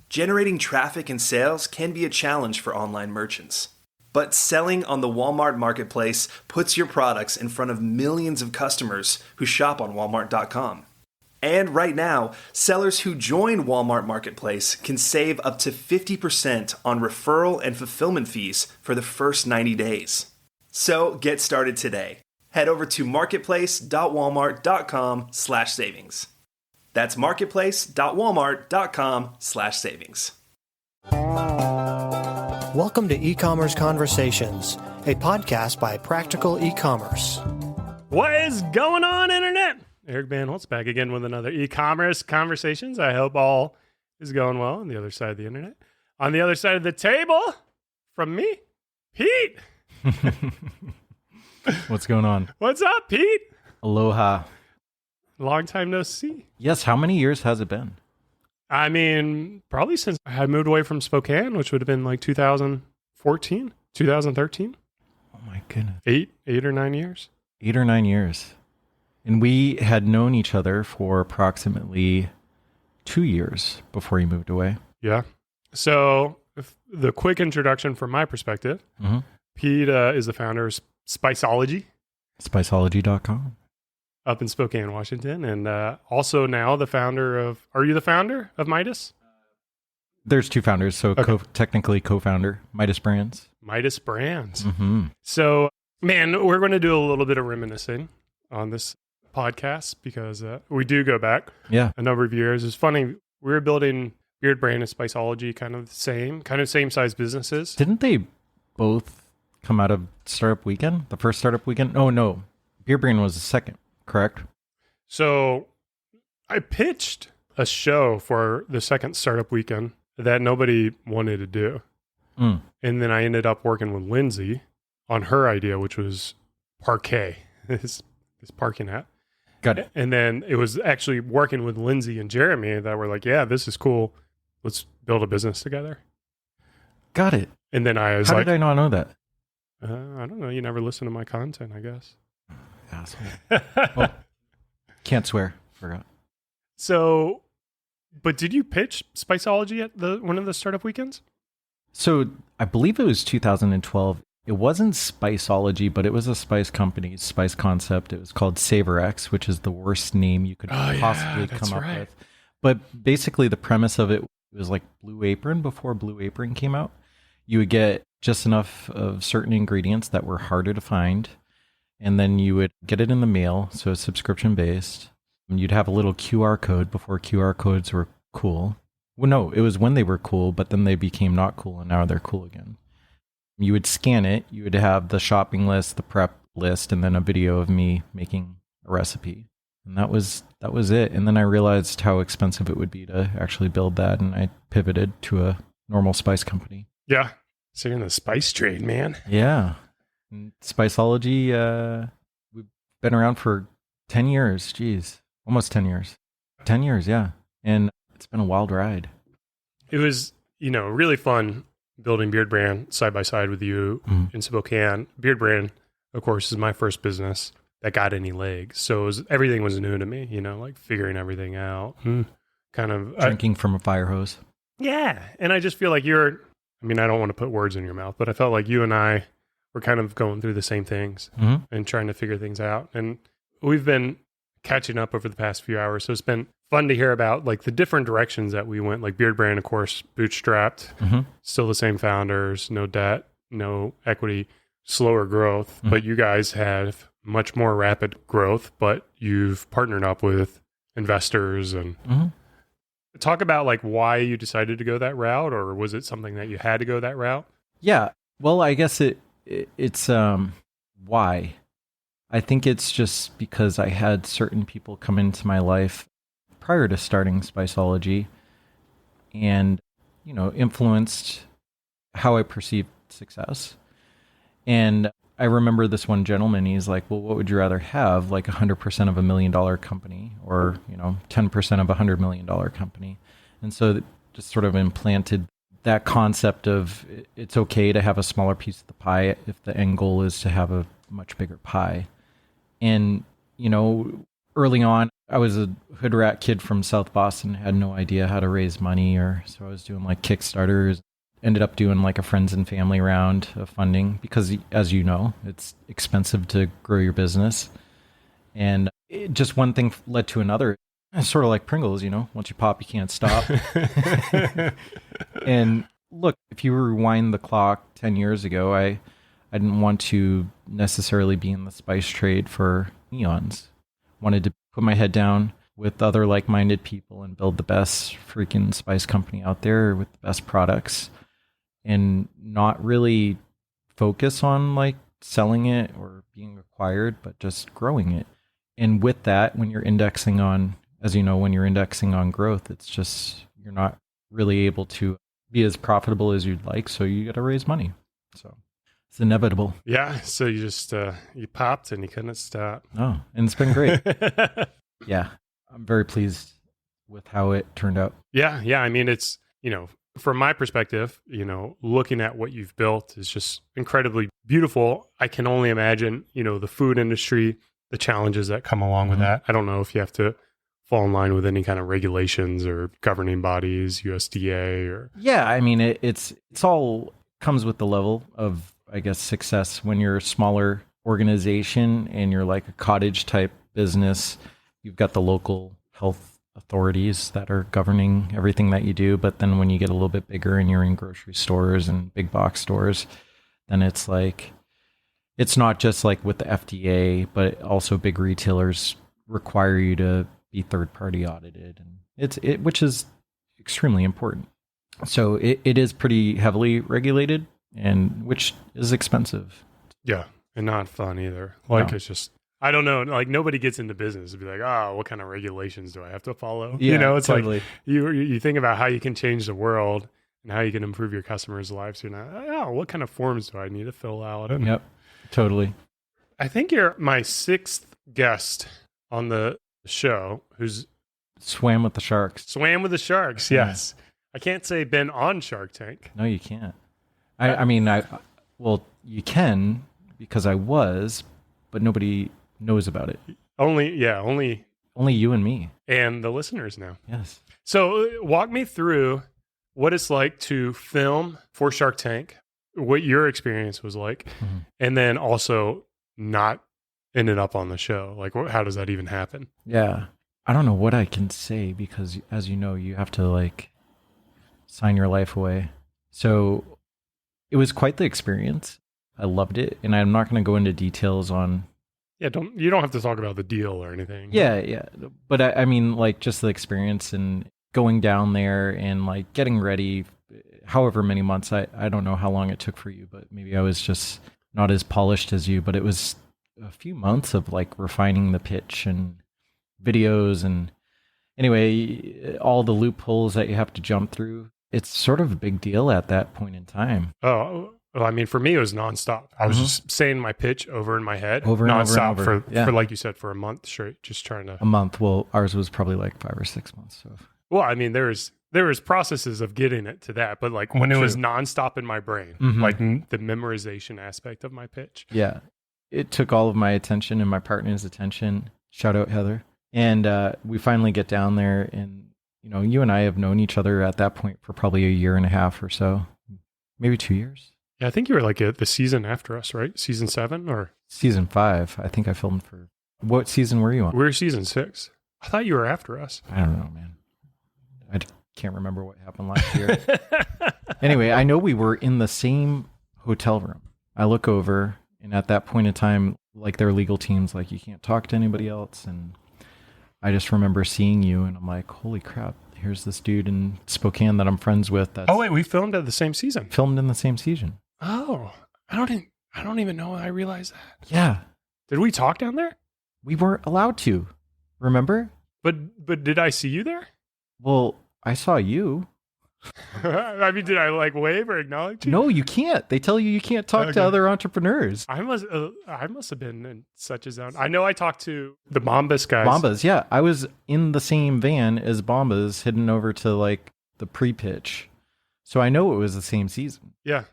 Generating traffic and sales can be a challenge for online merchants. But selling on the Walmart Marketplace puts your products in front of millions of customers who shop on Walmart.com. And right now, sellers who join Walmart Marketplace can save up to 50% on referral and fulfillment fees for the first 90 days. So get started today. Head over to marketplace.walmart.com/savings. That's marketplace.walmart.com/savings. Welcome to E-Commerce Conversations, a podcast by Practical E-Commerce. What is going on, Internet? Eric Van Holtz back again with another E-Commerce Conversations. I hope all is going well on the other side of the Internet. On the other side of the table, from me, Pete. What's going on? What's up, Pete? Aloha. Long time no see. Yes, how many years has it been? I mean, probably since I had moved away from Spokane, which would have been like 2014, 2013. Oh my goodness. 8 or 9 years. 8 or 9 years. And we had known each other for approximately 2 years before you moved away. Yeah. So the quick introduction from my perspective, Pete is the founder of Spiceology. Spiceology.com. Up in Spokane, Washington. And also now the founder of... Are you the founder of Midas? There's two founders, so okay. Technically co-founder, Midas Brands. Midas Brands. Mm-hmm. So, man, we're going to do a little bit of reminiscing on this podcast because we do go back a number of years. It's funny, we were building Beard Brand and Spiceology kind of same size businesses. Didn't they both come out of Startup Weekend? The first Startup Weekend? Oh, no. Beard Brand was the second. Correct. So I pitched a show for the second Startup Weekend that nobody wanted to do. And then I ended up working with Lindsay on her idea, which was Parquet, this parking app. Got it. And then it was actually working with Lindsay and Jeremy that were like, yeah, this is cool. Let's build a business together. Got it. And then I was How did I not know that? I don't know. You never listen to my content, I guess. Asshole. Well, can't swear. Forgot. So, but did you pitch Spiceology at one of the Startup Weekends? So I believe it was 2012. It wasn't Spiceology, but it was a spice company, spice concept. It was called SavorX, which is the worst name you could possibly come up with. But basically the premise of it was like Blue Apron before Blue Apron came out. You would get just enough of certain ingredients that were harder to find. And then you would get it in the mail, so it's subscription-based. And you'd have a little QR code before QR codes were cool. Well, no, it was when they were cool, but then they became not cool, and now they're cool again. You would scan it, you would have the shopping list, the prep list, and then a video of me making a recipe. And that was it. And then I realized how expensive it would be to actually build that, and I pivoted to a normal spice company. Yeah. So you're in the spice trade, man. Yeah. And Spiceology, we've been around for 10 years. Geez, almost 10 years. 10 years, yeah. And it's been a wild ride. It was, really fun building Beard Brand side by side with you in Spokane. Beard Brand, of course, is my first business that got any legs. So everything was new to me, like figuring everything out. Kind of drinking from a fire hose. Yeah. And I just feel like I don't want to put words in your mouth, but I felt like you and I we're kind of going through the same things and trying to figure things out. And we've been catching up over the past few hours. So it's been fun to hear about like the different directions that we went. Like Beard Brand, of course, bootstrapped, still the same founders, no debt, no equity, slower growth. But you guys have much more rapid growth, but you've partnered up with investors and talk about like why you decided to go that route, or was it something that you had to go that route? Yeah. Well, I guess it's why. I think it's just because I had certain people come into my life prior to starting Spiceology and, influenced how I perceived success. And I remember this one gentleman, he's like, well, what would you rather have? Like 100% of $1 million company or, 10% of $100 million company. And so it just sort of implanted that concept of it's okay to have a smaller piece of the pie if the end goal is to have a much bigger pie. And, early on, I was a hood rat kid from South Boston, had no idea how to raise money, so I was doing like Kickstarters. Ended up doing like a friends and family round of funding because, as you know, it's expensive to grow your business. And just one thing led to another. It's sort of like Pringles, once you pop, you can't stop. And look, if you rewind the clock 10 years ago, I didn't want to necessarily be in the spice trade for eons. Wanted to put my head down with other like-minded people and build the best freaking spice company out there with the best products, and not really focus on like selling it or being acquired, but just growing it. And with that, when you're indexing on, as you know, when you're indexing on growth, it's just, you're not really able to be as profitable as you'd like. So you got to raise money. So it's inevitable. Yeah. So you just, you popped and you couldn't stop. Oh, and it's been great. Yeah. I'm very pleased with how it turned out. Yeah. Yeah. I mean, it's, from my perspective, looking at what you've built is just incredibly beautiful. I can only imagine, the food industry, the challenges that come along with that. I don't know if you have to fall in line with any kind of regulations or governing bodies, USDA or... Yeah, I mean, it's all comes with the level of, I guess, success. When you're a smaller organization and you're like a cottage type business, you've got the local health authorities that are governing everything that you do. But then when you get a little bit bigger and you're in grocery stores and big box stores, then it's like, it's not just like with the FDA, but also big retailers require you to be third party audited, and which is extremely important. So it is pretty heavily regulated, and which is expensive. Yeah. And not fun either. Like, No. It's just, I don't know. Like, nobody gets into business to be like, oh, what kind of regulations do I have to follow? Yeah, It's totally. like you think about how you can change the world and how you can improve your customers' lives. You're not, oh, what kind of forms do I need to fill out? And Yep, totally. I think you're my sixth guest on the show who's Swam with the sharks. swam with the sharks. Yeah. Yes. I can't say been on Shark Tank. No, you can't. I mean, well, you can because I was, but nobody knows about it. Only Only you and me. and the listeners know. Yes. So walk me through what it's like to film for Shark Tank, what your experience was like, and then also not ended up on the show. Like, how does that even happen? Yeah. I don't know what I can say because, as you know, you have to like sign your life away. So it was quite the experience. I loved it. And I'm not going to go into details on. Yeah, you don't have to talk about the deal or anything. Yeah. But I mean, like, just the experience and going down there and like getting ready, however many months. I don't know how long it took for you, but maybe I was just not as polished as you. But it was a few months of like refining the pitch and videos, and anyway, all the loopholes that you have to jump through. It's sort of a big deal at that point in time. Oh, well, I mean, for me, it was nonstop. I was just saying my pitch over in my head, Over and nonstop over and over. for like you said, for a month straight, just trying to. A month. Well, ours was probably like 5 or 6 months. So Well, I mean, there was processes of getting it to that, but like when it was nonstop in my brain, like the memorization aspect of my pitch. yeah, it took all of my attention and my partner's attention. Shout out Heather. And we finally get down there, and you and I have known each other at that point for probably a year and a half or so, maybe 2 years. Yeah, I think you were like the season after us, right? Season 7 or Season 5. I think I filmed for. What season were you on? we were season 6. I thought you were after us. I don't know, man. I can't remember what happened last year. Anyway, I know we were in the same hotel room. I look over, and at that point in time, like their legal team's like, you can't talk to anybody else. And I just remember seeing you, and I'm like, holy crap, here's this dude in Spokane that I'm friends with. That's Oh wait, we filmed at the same season. filmed in the same season. Oh, I don't even know I realized that. Yeah. Did we talk down there? We weren't allowed to. Remember? But did I see you there? Well, I saw you. I mean, did I like wave or acknowledge you? No, you can't. They tell you can't talk to Okay. other entrepreneurs. I must have been in such a zone. I know I talked to the Bombas guys. Bombas, yeah. I was in the same van as Bombas, heading over to like the pre-pitch. So I know it was the same season. Yeah.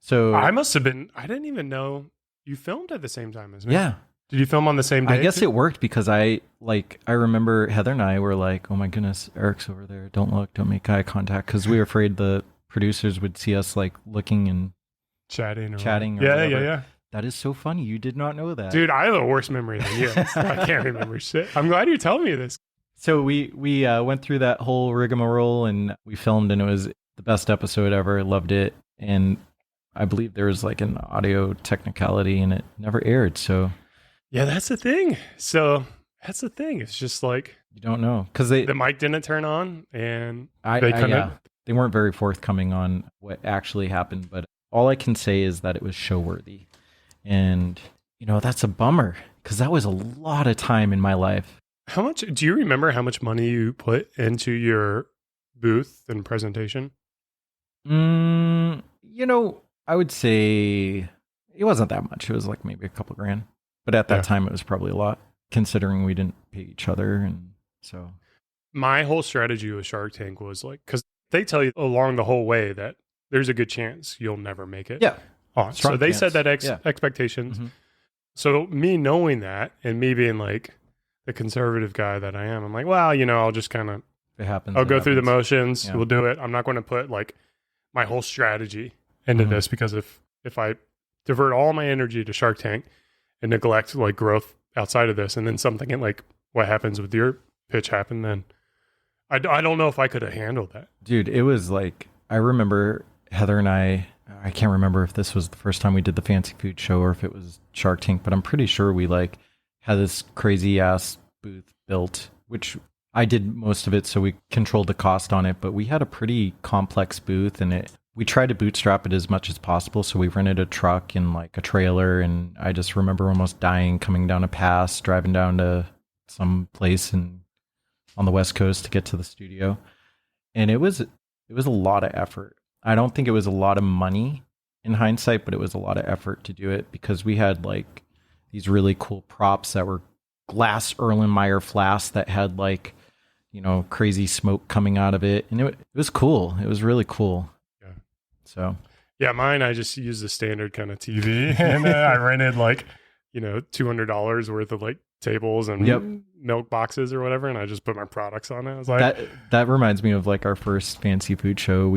So I must have been. I didn't even know you filmed at the same time as me. yeah. Did you film on the same day? I guess it worked because I remember Heather and I were like, oh my goodness, Eric's over there. Don't look, don't make eye contact. Because we were afraid the producers would see us like looking and chatting. Or yeah. That is so funny. You did not know that. Dude, I have a worse memory than you. I can't remember shit. I'm glad you're telling me this. So we went through that whole rigmarole and we filmed, and it was the best episode ever. Loved it. And I believe there was like an audio technicality and it never aired. So yeah, that's the thing. It's just like you don't know because the mic didn't turn on, and they couldn't. They weren't very forthcoming on what actually happened. But all I can say is that it was show worthy, and that's a bummer because that was a lot of time in my life. How much do you remember? How much money you put into your booth and presentation? I would say it wasn't that much. It was like maybe a couple grand. But at that time, it was probably a lot, considering we didn't pay each other. And so my whole strategy with Shark Tank was like, because they tell you along the whole way that there's a good chance you'll never make it. Yeah. So they set that expectations. Mm-hmm. So me knowing that and me being like the conservative guy that I am, I'm like, well, I'll just kind of, it happens. I'll go through the motions. Yeah. We'll do it. I'm not going to put like my whole strategy into this because if I divert all my energy to Shark Tank and neglect like growth outside of this, and then something like what happens with your pitch happened, then I don't know if I could have handled that. Dude, it was like, I remember Heather and I can't remember if this was the first time we did the fancy food show or if it was Shark Tank, but I'm pretty sure we like had this crazy ass booth built, which I did most of it. So we controlled the cost on it, but we had a pretty complex booth and we tried to bootstrap it as much as possible. So we rented a truck and like a trailer. And I just remember almost dying, coming down a pass, driving down to some place on the West Coast to get to the studio. And it was a lot of effort. I don't think it was a lot of money in hindsight, but it was a lot of effort to do it because we had like these really cool props that were glass Erlenmeyer flasks that had like, crazy smoke coming out of it. And it was cool. It was really cool. So yeah, mine, I just used the standard kind of TV and I rented like, $200 worth of like tables and milk boxes or whatever. And I just put my products on it. I was like, that reminds me of like our first fancy food show.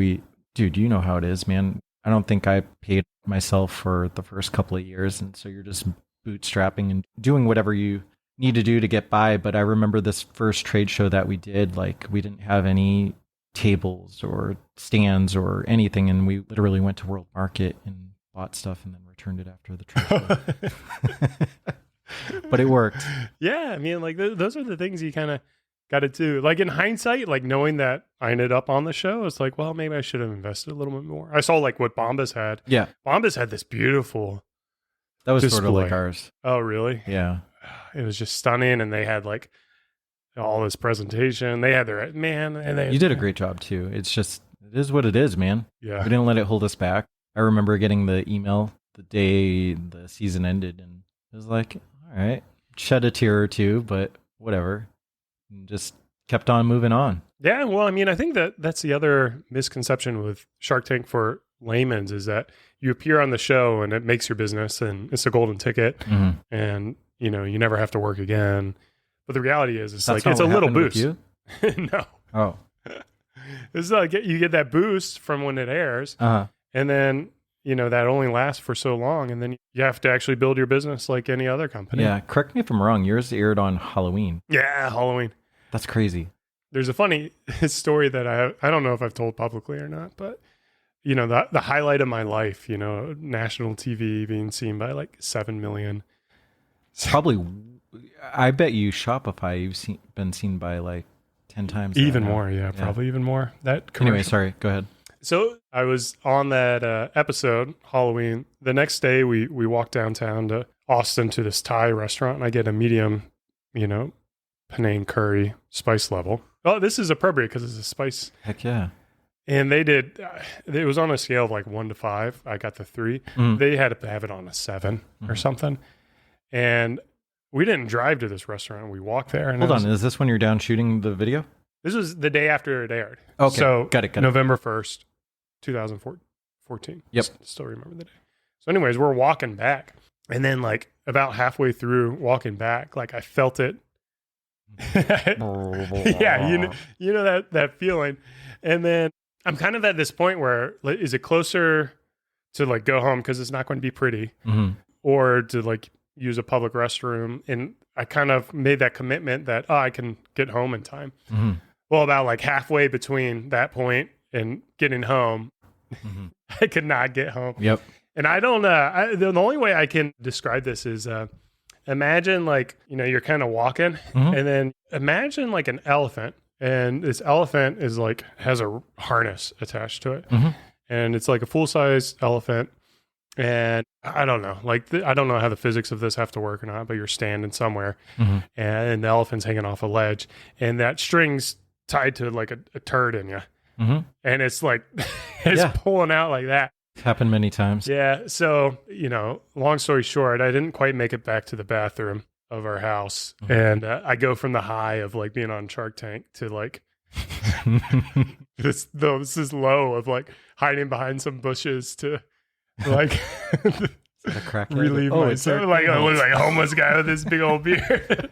Dude, you know how it is, man. I don't think I paid myself for the first couple of years. And so you're just bootstrapping and doing whatever you need to do to get by. But I remember this first trade show that we did, like we didn't have any tables or stands or anything, and we literally went to World Market and bought stuff and then returned it after the trade show. But it worked. Yeah, I mean, like those are the things you kind of got to do. Like in hindsight, like knowing that I ended up on the show, it's like, well, maybe I should have invested a little bit more. I saw like what Bombas had. Yeah, Bombas had this beautiful. That was display. Sort of like ours. Oh, really? Yeah. It was just stunning, and they had like all this presentation. They had their you did a great job too. It is what it is, man. Yeah. We didn't let it hold us back. I remember getting the email the day the season ended, and it was like, all right, shed a tear or two, but whatever. And just kept on moving on. Yeah, well, I mean, I think that's the other misconception with Shark Tank for layman's is that you appear on the show and it makes your business and it's a golden ticket and, you never have to work again. But the reality is it's like, it's a little boost. No. Oh. It's like you get that boost from when it airs. Uh-huh. And then, that only lasts for so long. And then you have to actually build your business like any other company. Yeah. Correct me if I'm wrong. Yours aired on Halloween. Yeah. Halloween. That's crazy. There's a funny story that I don't know if I've told publicly or not, but the highlight of my life, national TV being seen by like 7 million. Probably, I bet you Shopify, you've been seen by like 10 times. Even more, probably even more. Anyway, sorry, go ahead. So I was on that episode, Halloween. The next day, we walked downtown to Austin to this Thai restaurant, and I get a medium, Penang curry spice level. Oh, this is appropriate because it's a spice. Heck yeah. And they did, it was on a scale of like 1 to 5. I got the 3. They had to have it on a 7 or something. And we didn't drive to this restaurant. We walked there. And Hold on. Is this when you're down shooting the video? This was the day after it aired. Okay. So got it. November 1st, 2014. Yep. Still remember the day. So anyways, we're walking back And then like about halfway through walking back, like I felt it. Yeah, you know that feeling. And then I'm kind of at this point where is it closer to like go home because it's not going to be pretty, or to like use a public restroom? And I kind of made that commitment that I can get home in time. Well, about like halfway between that point and getting home, I could not get home. Yep. And I don't the only way I can describe this is imagine like, you're kind of walking and then imagine like an elephant, and this elephant is like has a harness attached to it. And it's like a full-size elephant. And I don't know, like I don't know how the physics of this have to work or not, but you're standing somewhere and the elephant's hanging off a ledge, and that string's tied to like a turd in you. And it's like, it's pulling out like that. It's happened many times. Yeah. So, long story short, I didn't quite make it back to the bathroom of our house. And I go from the high of like being on Shark Tank to like, this is low of like hiding behind some bushes to like relieve myself. Like I look like a homeless guy with this big old beard.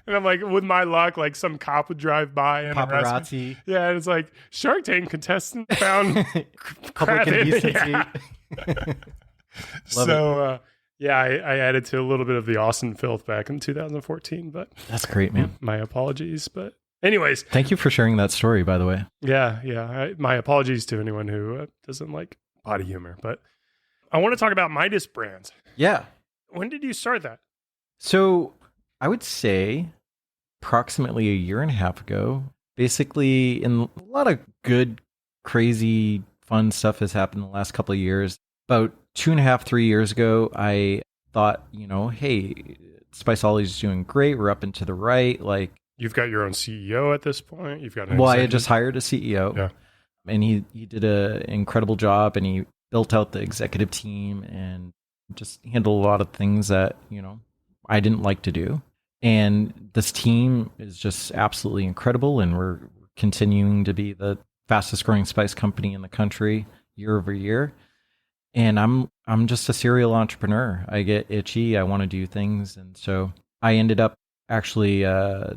And I'm like, with my luck, like some cop would drive by and arrest me. Yeah, and it's like Shark Tank contestant found public indecency. So I added to a little bit of the Austin filth back in 2014, but that's great, man. My apologies, but anyways, thank you for sharing that story, by the way. Yeah. My apologies to anyone who doesn't like body humor, but I want to talk about Midas Brands. Yeah. When did you start that? So I would say approximately a year and a half ago. Basically, in a lot of good, crazy, fun stuff has happened in the last couple of years. About 2.5, 3 years ago, I thought, hey, Spiceology is doing great. We're up and to the right. Like, you've got your own CEO at this point. You've got I had just hired a CEO, and he did an incredible job, and he built out the executive team and just handled a lot of things that I didn't like to do. And this team is just absolutely incredible, and we're continuing to be the fastest growing spice company in the country year over year. And I'm just a serial entrepreneur. I get itchy. I want to do things, and so I ended up actually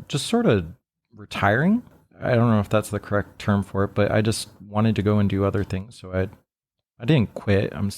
just sort of retiring. I don't know if that's the correct term for it, but I just wanted to go and do other things. So I didn't quit. I'm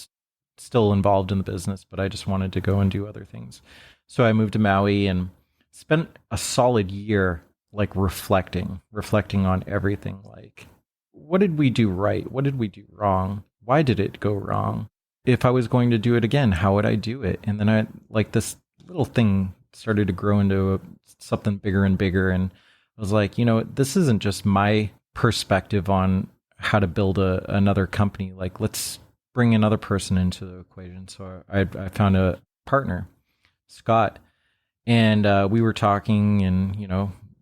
still involved in the business, but I just wanted to go and do other things. So I moved to Maui and spent a solid year like reflecting on everything. Like, what did we do right? What did we do wrong? Why did it go wrong? If I was going to do it again, how would I do it? And then I like this little thing started to grow into something bigger and bigger. And I was like, this isn't just my perspective on how to build another company. Like, let's bring another person into the equation. So I found a partner, Scott, and we were talking, and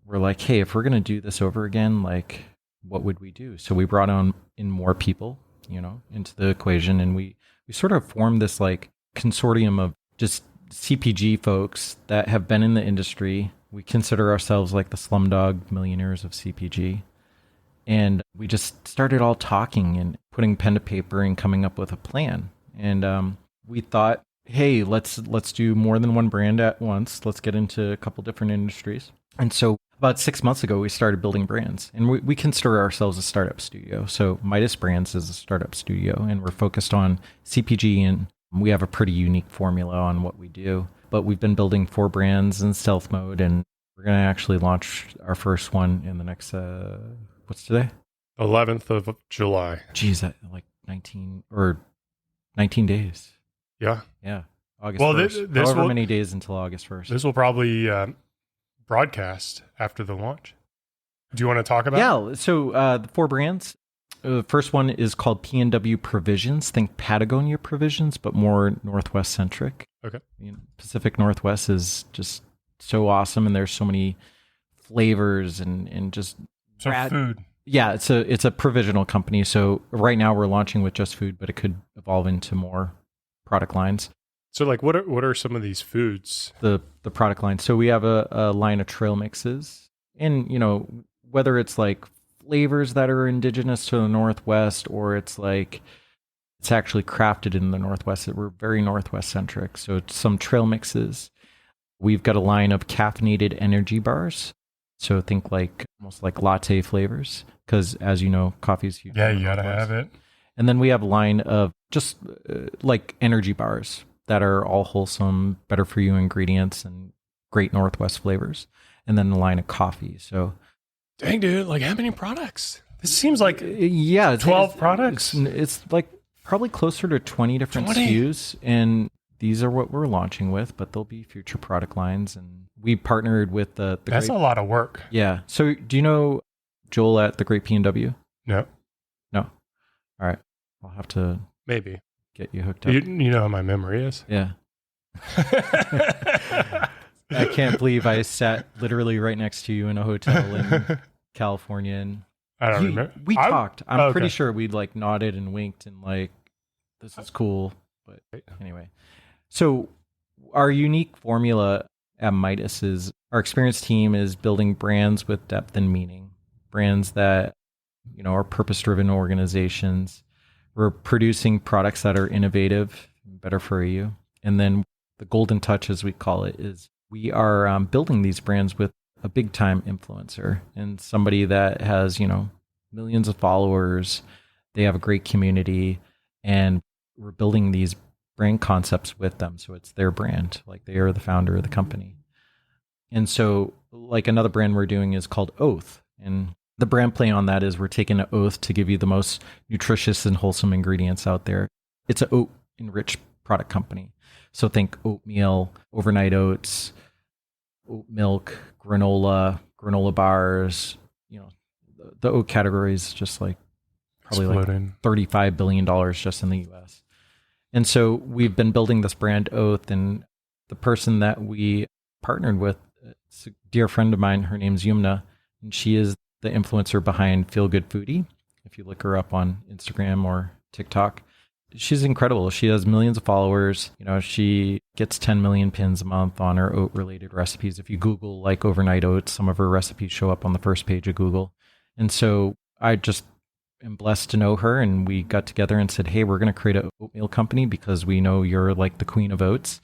we're like, hey, if we're going to do this over again, like, what would we do? So we brought in more people, into the equation, and we sort of formed this like consortium of just CPG folks that have been in the industry. We consider ourselves like the slumdog millionaires of CPG. And we just started all talking and putting pen to paper and coming up with a plan. And we thought, hey, let's do more than one brand at once. Let's get into a couple different industries. And so about 6 months ago, we started building brands. And we consider ourselves a startup studio. So Midas Brands is a startup studio, and we're focused on CPG, and we have a pretty unique formula on what we do. But we've been building 4 brands in stealth mode, and we're going to actually launch our first one in the next... what's today? 11th of July. Geez, like 19 days. Yeah. August 1st. However many days until August 1st. This will probably broadcast after the launch. Do you want to talk about it? Yeah. So the 4 brands. The first one is called P&W Provisions. Think Patagonia Provisions, but more Northwest centric. Okay. Pacific Northwest is just so awesome, and there's so many flavors and just... food. Yeah, it's a provisional company. So right now we're launching with just food, but it could evolve into more product lines. So like what are some of these foods? The product line. So we have a line of trail mixes, and whether it's like flavors that are indigenous to the Northwest, or it's like It's actually crafted in the Northwest. We're very Northwest centric. So it's some trail mixes. We've got a line of caffeinated energy bars. So think like almost like latte flavors, because as you know, coffee's huge. Yeah, you gotta have it. And then we have a line of just like energy bars that are all wholesome, better for you ingredients and great Northwest flavors. And then a line of coffee. So, dang, dude, like how many products? This seems like 12 products. It's like probably closer to 20 different SKUs. And these are what we're launching with, but there'll be future product lines. And we partnered with the That's a lot of work. Yeah. So do you know Joel at the Great P&W? No. All right. I'll have to maybe get you hooked up. You know how my memory is. Yeah. I can't believe I sat literally right next to you in a hotel in California, and I don't remember. We talked. I'm pretty sure we like nodded and winked and like, this is cool. But anyway, so our unique formula at Midas is our experienced team is building brands with depth and meaning, brands that, you know, are purpose-driven organizations. We're producing products that are innovative, better for you. And then the golden touch, as we call it, is we are building these brands with a big-time influencer and somebody that has, you know, millions of followers. They have a great community, and we're building these brand concepts with them. So it's their brand, like they are the founder of the company. And so like another brand we're doing is called Oath. And the brand play on that is we're taking an oath to give you the most nutritious and wholesome ingredients out there. It's an oat enriched product company. So think oatmeal, overnight oats, oat milk, granola bars. You know, the oat category is just like probably exploding. Like $35 billion just in the US. And so we've been building this brand Oath, and the person that we partnered with, it's a dear friend of mine, her name's Yumna, and she is the influencer behind Feel Good Foodie. If you look her up on Instagram or TikTok, she's incredible. She has millions of followers. You know, she gets 10 million pins a month on her oat related recipes. If you Google like overnight oats, some of her recipes show up on the first page of Google. And so I just am blessed to know her, and we got together and said, hey, we're going to create an oatmeal company because we know you're like the queen of oats.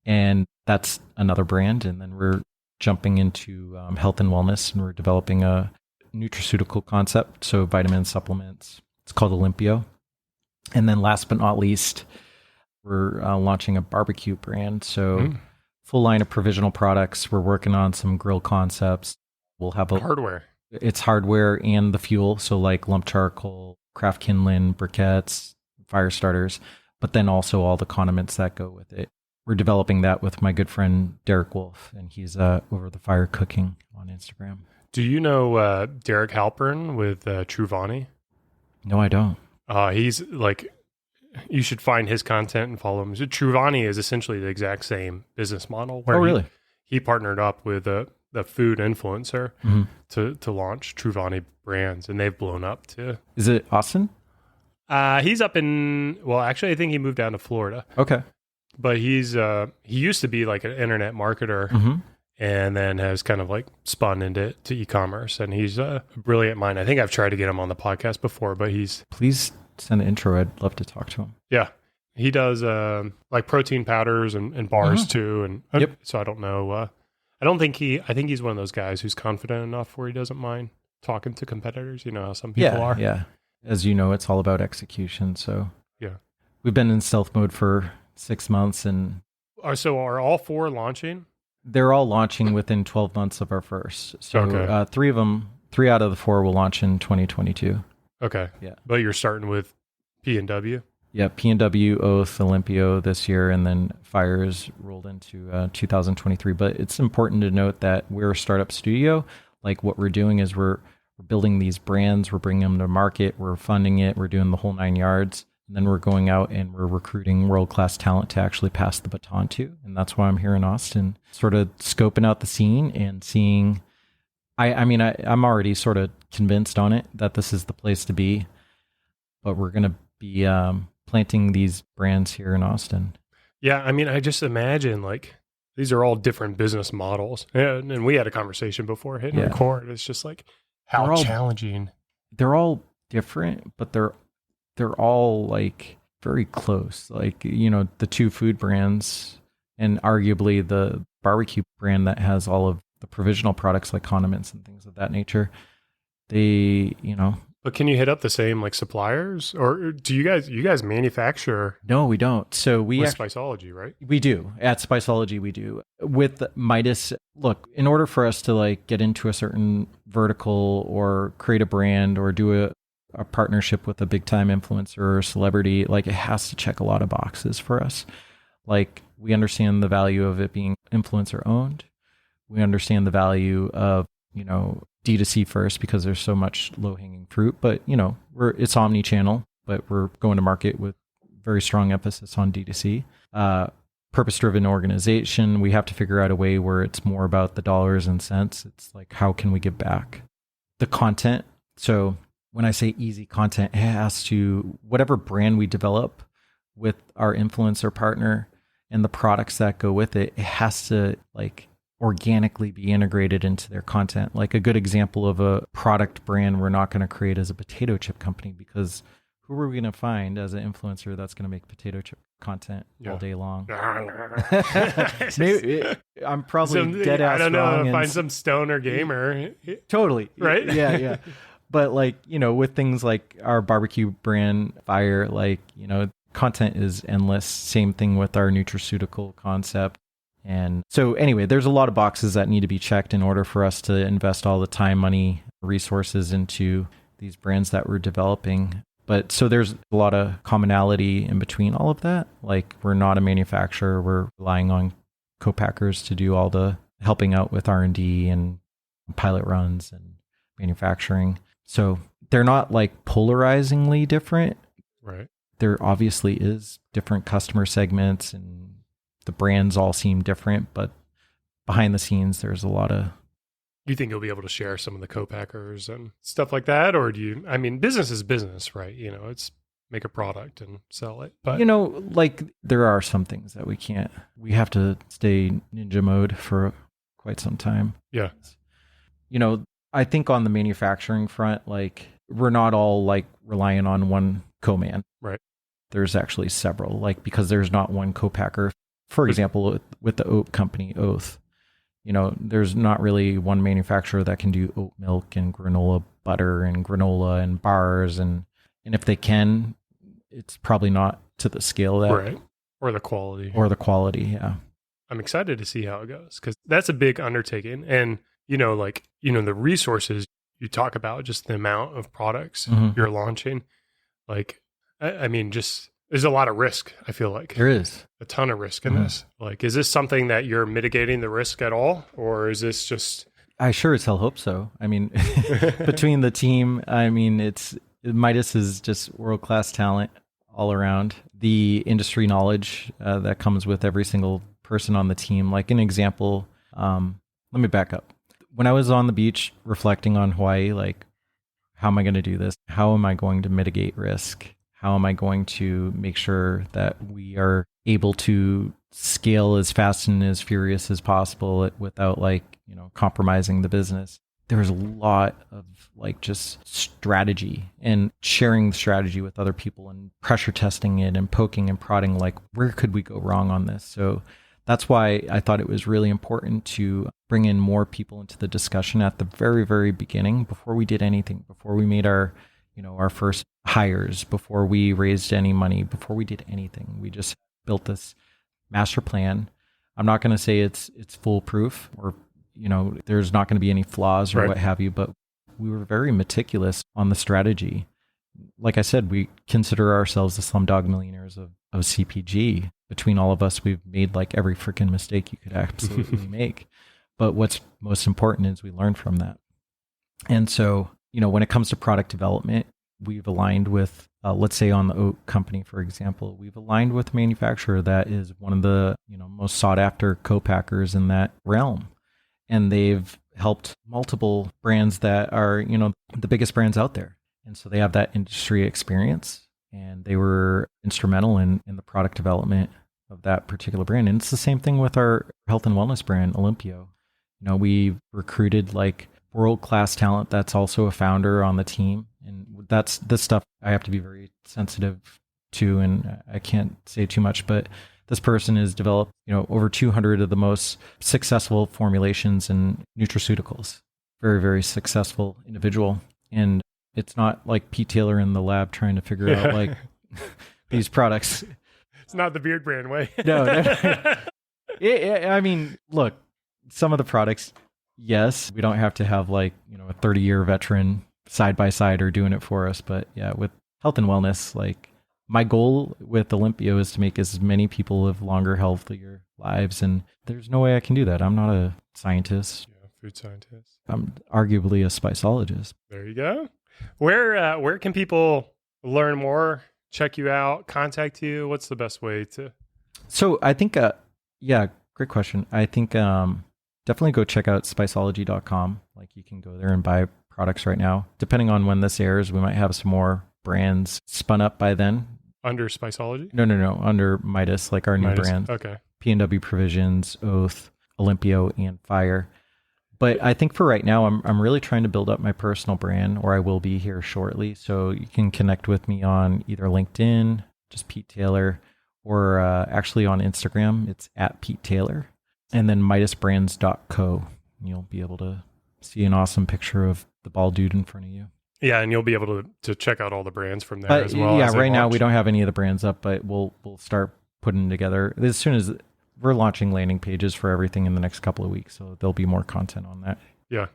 And that's another brand. And then we're jumping into health and wellness, and we're developing a nutraceutical concept. So vitamin supplements. It's called Olympio. And then last but not least, we're launching a barbecue brand. So full line of provisional products. We're working on some grill concepts. We'll have hardware. It's hardware and the fuel. So like lump charcoal, craft kindling, briquettes, fire starters, but then also all the condiments that go with it. We're developing that with my good friend Derek Wolf, and he's Over the Fire Cooking on Instagram. Do you know Derek Halpern with Truvani? No, I don't. He's like, you should find his content and follow him. So Truvani is essentially the exact same business model. Where really? He partnered up with the food influencer to launch Truvani Brands, and they've blown up too. Is it Austin? He's up in, well, actually, I think he moved down to Florida. Okay. But he used to be like an internet marketer and then has kind of like spun into e-commerce, and he's a brilliant mind. I think I've tried to get him on the podcast before, but Please send an intro. I'd love to talk to him. Yeah. He does like protein powders and bars too. And so I don't know. I think he's one of those guys who's confident enough where he doesn't mind talking to competitors. You know how some people are. Yeah. As you know, it's all about execution. So yeah, we've been in stealth mode for 6 months, and so are all four launching? They're all launching within 12 months of our first. So 3 out of the 4 will launch in 2022. Okay. Yeah. But you're starting with P&W? Yeah, P&W, Oath, Olympio this year, and then Fires rolled into 2023. But it's important to note that we're a startup studio. Like what we're doing is we're building these brands, we're bringing them to market, we're funding it, we're doing the whole 9 yards. And then we're going out and we're recruiting world-class talent to actually pass the baton to. And that's why I'm here in Austin, sort of scoping out the scene and seeing. I'm already sort of convinced on it that this is the place to be. But we're going to be planting these brands here in Austin. Yeah, I mean, I just imagine like these are all different business models. And we had a conversation before hitting record. It's just like how challenging. They're all different, but they're all like very close. Like, the two food brands and arguably the barbecue brand that has all of the provisional products like condiments and things of that nature. They, But can you hit up the same like suppliers, or do you guys manufacture? No, we don't. So with Spiceology, right? We do. At Spiceology, we do. With Midas, look, in order for us to like get into a certain vertical or create a brand or do a partnership with a big time influencer or celebrity, like it has to check a lot of boxes for us. Like we understand the value of it being influencer owned. We understand the value of, D2C first because there's so much low hanging fruit, but it's omni-channel, but we're going to market with very strong emphasis on D2C. Purpose-driven organization. We have to figure out a way where it's more about the dollars and cents. It's like, how can we give back? The content. So when I say easy content, it has to, whatever brand we develop with our influencer partner and the products that go with it, it has to like organically be integrated into their content. Like a good example of a product brand we're not going to create as a potato chip company, because who are we going to find as an influencer that's going to make potato chip content all day long? Maybe I'm probably dead ass wrong. I don't know. Find some stoner gamer. Totally. Right? Yeah. But like, with things like our barbecue brand Fire, like, content is endless. Same thing with our nutraceutical concept. And so anyway, there's a lot of boxes that need to be checked in order for us to invest all the time, money, resources into these brands that we're developing. But so there's a lot of commonality in between all of that. Like we're not a manufacturer. We're relying on co-packers to do all the helping out with R&D and pilot runs and manufacturing. So they're not like polarizingly different. Right. There obviously is different customer segments and the brands all seem different, but behind the scenes, there's a lot of... Do you think you'll be able to share some of the co-packers and stuff like that? Or business is business, right? It's make a product and sell it. But like there are some things that we have to stay ninja mode for quite some time. Yeah. I think on the manufacturing front, like we're not all like relying on one co-man. Right. There's actually several, like because there's not one co-packer. For example, with the oat company, Oath, there's not really one manufacturer that can do oat milk and granola butter and granola and bars. And if they can, it's probably not to the scale that... Right. Or the quality. Yeah. I'm excited to see how it goes because that's a big undertaking. And, the resources you talk about, just the amount of products you're launching, like, there's a lot of risk, I feel like. There is. A ton of risk in this. Like, is this something that you're mitigating the risk at all? Or is this just... I sure as hell hope so. Between the team, Midas is just world-class talent all around. The industry knowledge that comes with every single person on the team. Like an example, let me back up. When I was on the beach reflecting on Hawaii, like, how am I going to do this? How am I going to mitigate risk? How am I going to make sure that we are able to scale as fast and as furious as possible without compromising the business? There was a lot of just strategy and sharing the strategy with other people and pressure testing it and poking and prodding, where could we go wrong on this? So that's why I thought it was really important to bring in more people into the discussion at the very, very beginning before we did anything, before we made our first hires, before we raised any money, before we did anything. We just built this master plan. I'm not going to say it's foolproof or, there's not going to be any flaws or what have you, but we were very meticulous on the strategy. Like I said, we consider ourselves the slumdog millionaires of CPG. Between all of us, we've made every freaking mistake you could absolutely make. But what's most important is we learn from that. And so, when it comes to product development, we've aligned with, let's say on the oat company, for example, we've aligned with a manufacturer that is one of the, most sought after co-packers in that realm. And they've helped multiple brands that are, the biggest brands out there. And so they have that industry experience and they were instrumental in the product development of that particular brand. And it's the same thing with our health and wellness brand, Olympio. We recruited world-class talent that's also a founder on the team. And that's the stuff I have to be very sensitive to, and I can't say too much, but this person has developed, over 200 of the most successful formulations in nutraceuticals. Very, very successful individual. And it's not like Pete Taylor in the lab trying to figure out like these products. It's not the Beard Brand way. No. I mean, look, some of the products, yes, we don't have to have like, a 30-year veteran side by side or doing it for us. But yeah, with health and wellness, like my goal with Olympio is to make as many people live longer, healthier lives. And there's no way I can do that. I'm not a scientist. Yeah, food scientist. I'm arguably a spiceologist. There you go. Where can people learn more, check you out, contact you? What's the best way to? So I think, great question. I think definitely go check out Spiceology.com. Like you can go there and buy products right now. Depending on when this airs, we might have some more brands spun up by then. Under Spiceology? No. Under Midas, like our new brands. Okay. P&W Provisions, Oath, Olympio, and Fire. But I think for right now, I'm really trying to build up my personal brand, or I will be here shortly. So you can connect with me on either LinkedIn, just Pete Taylor, or actually on Instagram, it's at Pete Taylor, and then MidasBrands.co. You'll be able to see an awesome picture of the bald dude in front of you. Yeah, and you'll be able to check out all the brands from there as well. Yeah, right now we don't have any of the brands up, but we'll start putting together as soon as we're launching landing pages for everything in the next couple of weeks. So there'll be more content on that. Yeah.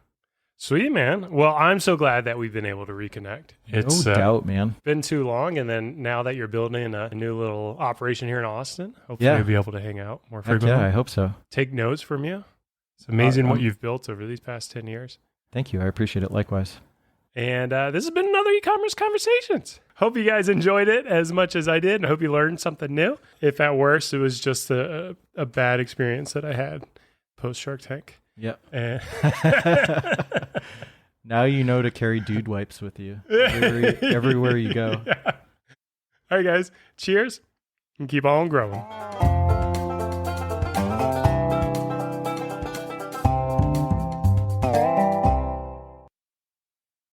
Sweet, man. Well, I'm so glad that we've been able to reconnect. It's no doubt, man. Been too long. And then now that you're building a new little operation here in Austin, hopefully we'll be able to hang out more frequently. Yeah, I hope so. Take notes from you. It's amazing what you've built over these past 10 years. Thank you. I appreciate it. Likewise. And this has been another e-commerce Conversations. Hope you guys enjoyed it as much as I did, and hope you learned something new. If at worst, it was just a bad experience that I had post Shark Tank. Yep. Now you know to carry dude wipes with you everywhere you go. Yeah. All right, guys. Cheers, and keep on growing.